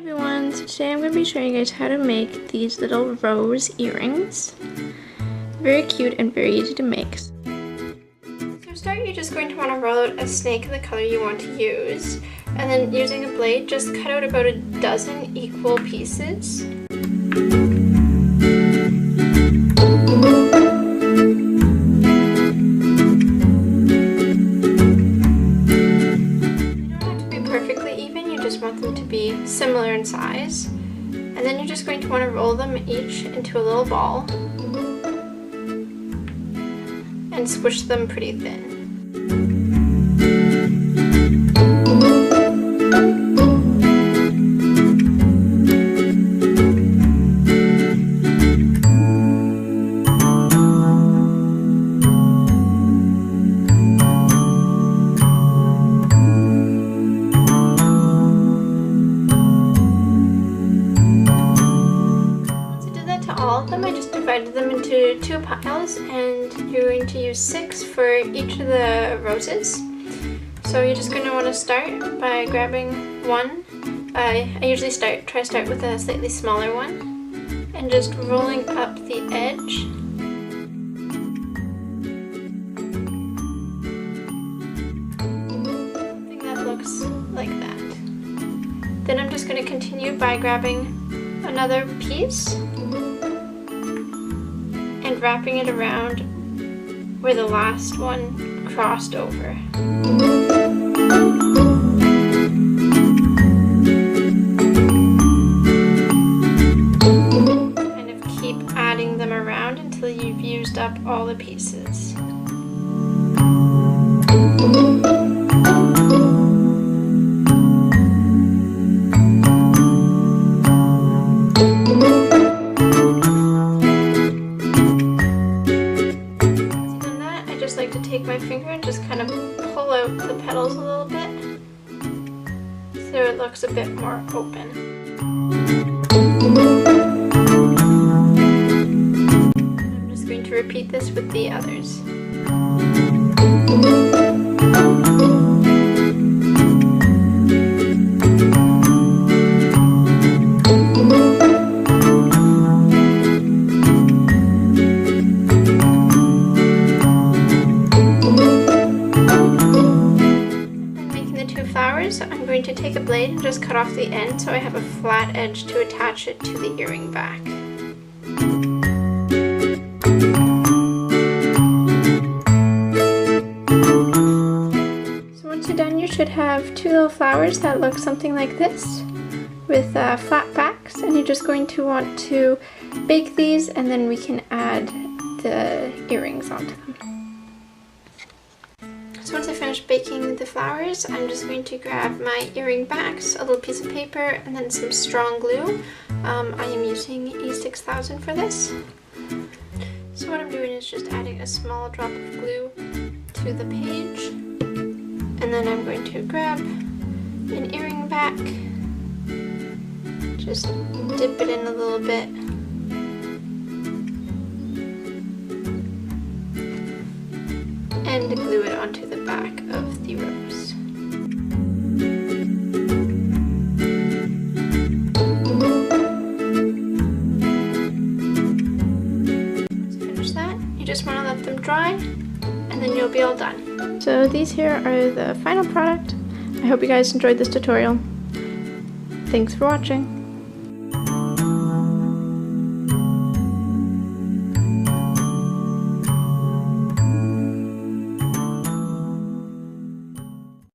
Everyone, so today I'm going to be showing you guys how to make these little rose earrings. Very cute and very easy to make. So to start, you're just going to want to roll out a snake of the color you want to use, and then using a blade, just cut out about a dozen equal pieces. Want them to be similar in size, and then you're just going to want to roll them each into a little ball and squish them pretty thin. I just divided them into two piles, and you're going to use 6 for each of the roses. So you're just going to want to start by grabbing one. I usually try to start with a slightly smaller one and just rolling up the edge. Something that looks like that. Then I'm just going to continue by grabbing another piece and wrapping it around where the last one crossed over. Kind of keep adding them around until you've used up all the pieces. To take my finger and just kind of pull out the petals a little bit so it looks a bit more open. I'm just going to repeat this with the others. I'm going to take a blade and just cut off the end so I have a flat edge to attach it to the earring back. So once you're done, you should have 2 little flowers that look something like this with flat backs, and you're just going to want to bake these, and then we can add the earrings onto them. So once I finish baking the flowers, I'm just going to grab my earring backs, a little piece of paper, and then some strong glue. I am using E6000 for this. So what I'm doing is just adding a small drop of glue to the page, and then I'm going to grab an earring back, just dip it in a little bit, and glue it onto the back of the rose. Once you finish that, you just want to let them dry, and then you'll be all done. So these here are the final product. I hope you guys enjoyed this tutorial. Thanks for watching.